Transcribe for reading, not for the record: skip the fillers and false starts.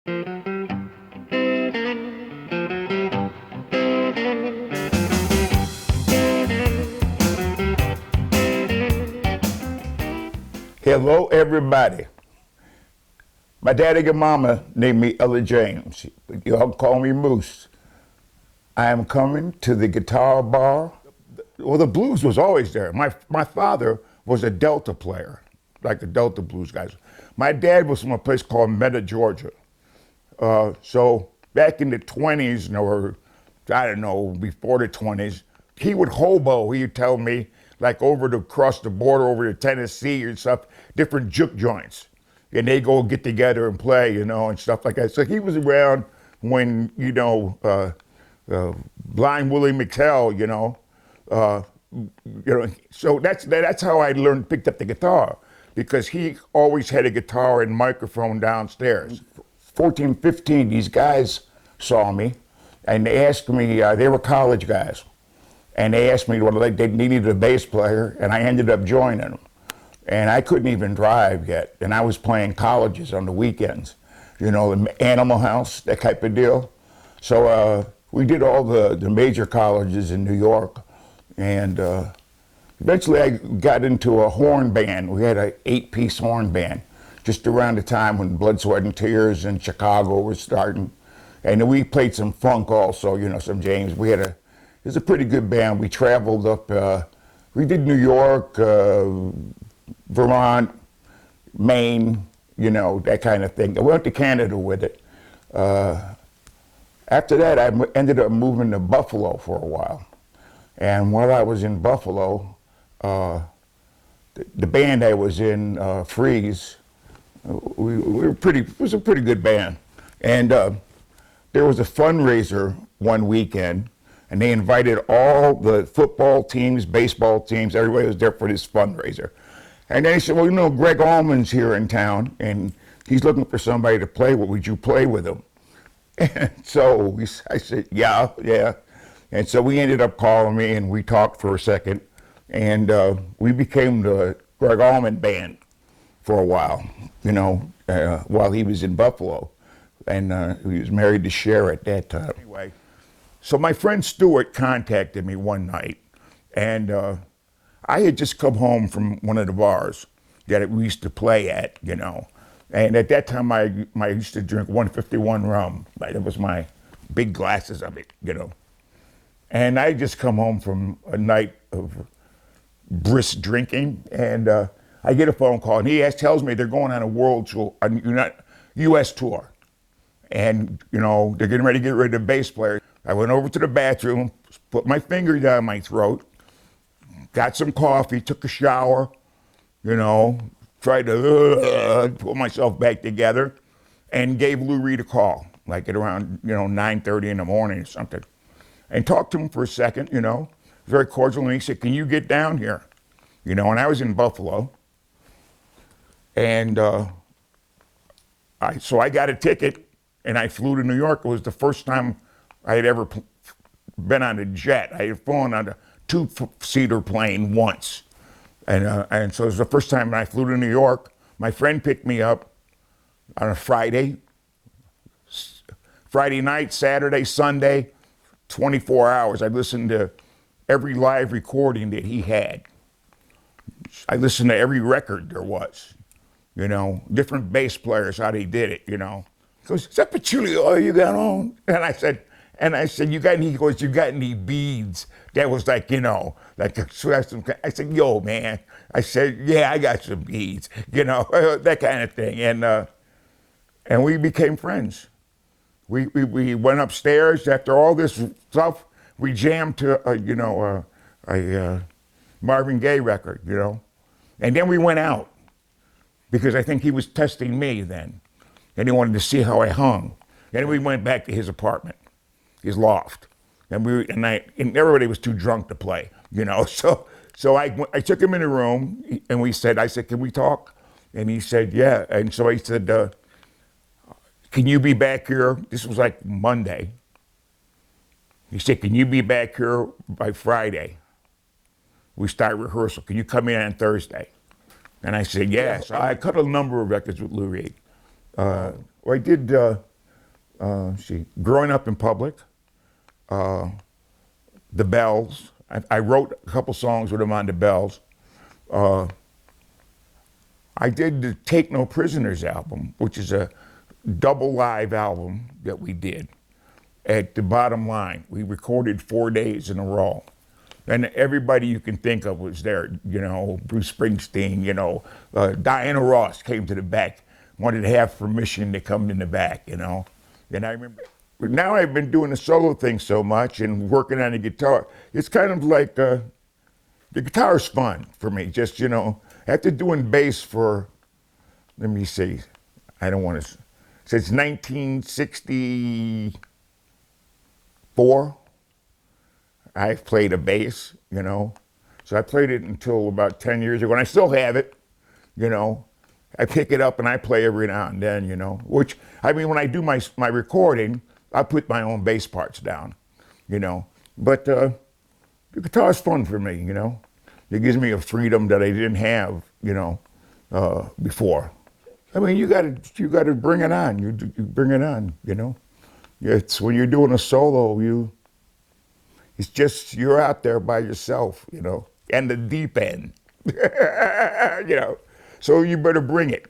Hello, everybody. My daddy and mama named me Ellard-James. Y'all call me Moose. I am coming to the guitar bar. Well, the blues was always there. My father was a Delta player, like the Delta blues guys. My dad was from a place called Meta, Georgia. So back in the 20s, or I don't know, before the 20s, he would hobo, he would tell me, like across the border over to Tennessee or stuff, different juke joints. And they go get together and play, and stuff like that. So he was around when, Blind Willie McTell, so that's how I picked up the guitar, because he always had a guitar and microphone downstairs. 14, 15, these guys saw me, and they asked me, they were college guys, and they asked me what they needed a bass player, and I ended up joining them. And I couldn't even drive yet, and I was playing colleges on the weekends, the Animal House, that type of deal. So we did all the major colleges in New York, and eventually I got into a horn band. We had an 8-piece horn band, just around the time when Blood, Sweat, and Tears in Chicago was starting. And we played some funk also, some James. It was a pretty good band. We traveled up, we did New York, Vermont, Maine, that kind of thing. I went to Canada with it. After that, I ended up moving to Buffalo for a while. And while I was in Buffalo, the band I was in, Freeze, we were it was a pretty good band. And there was a fundraiser one weekend, and they invited all the football teams, baseball teams, everybody was there for this fundraiser. And they said, well, Greg Allman's here in town, and he's looking for somebody to play with. Would you play with him? And so I said, yeah. And so we ended up calling me, and we talked for a second, and we became the Greg Allman Band for a while, while he was in Buffalo. And he was married to Cher at that time. Anyway, so my friend Stuart contacted me one night, and I had just come home from one of the bars that we used to play at, And at that time, I used to drink 151 rum. That was my big glasses of it, And I just come home from a night of brisk drinking, and I get a phone call, and he tells me they're going on a world tour, a U.S. tour. And, they're getting ready to get rid of the bass player. I went over to the bathroom, put my finger down my throat, got some coffee, took a shower, tried to put myself back together, and gave Lou Reed a call, like at around, 9:30 in the morning or something. And talked to him for a second, very cordial, and he said, can you get down here? And I was in Buffalo. And so I got a ticket, and I flew to New York. It was the first time I had ever been on a jet. I had flown on a 2-seater plane once. And so it was the first time I flew to New York. My friend picked me up on a Friday night, Saturday, Sunday, 24 hours. I listened to every live recording that he had. I listened to every record there was, different bass players, how they did it, He goes, is that Petulio you got on? And I said, you got any beads? That was like, I said, yo, man. I said, yeah, I got some beads, that kind of thing. And we became friends. We went upstairs after all this stuff. We jammed to, a Marvin Gaye record, And then we went out, because I think he was testing me then. And he wanted to see how I hung. And we went back to his apartment, his loft. And everybody was too drunk to play, So I took him in a room, and I said, can we talk? And he said, yeah. And so I said, can you be back here? This was like Monday. He said, can you be back here by Friday? We start rehearsal. Can you come in on Thursday? And I said, yes. I cut a number of records with Lou Reed. I did Growing Up in Public, The Bells. I wrote a couple songs with him on The Bells. I did the Take No Prisoners album, which is a double live album that we did. At the Bottom Line, we recorded 4 days in a row. And everybody you can think of was there, you know, Bruce Springsteen, you know, Diana Ross came to the back, wanted to have permission to come in the back, you know. And I remember, now I've been doing the solo thing so much and working on the guitar, it's kind of like, the guitar's fun for me, just, you know, after doing bass for, let me see, I don't want to, since 1964, I've played a bass, you know. So I played it until about 10 years ago, and I still have it, you know. I pick it up and I play every now and then, you know. Which, I mean, when I do my recording, I put my own bass parts down, you know. But the guitar's fun for me, you know. It gives me a freedom that I didn't have, you know, before. I mean, you gotta bring it on. You bring it on, you know. It's when you're doing a solo, it's just, you're out there by yourself, you know, and the deep end, you know, so you better bring it.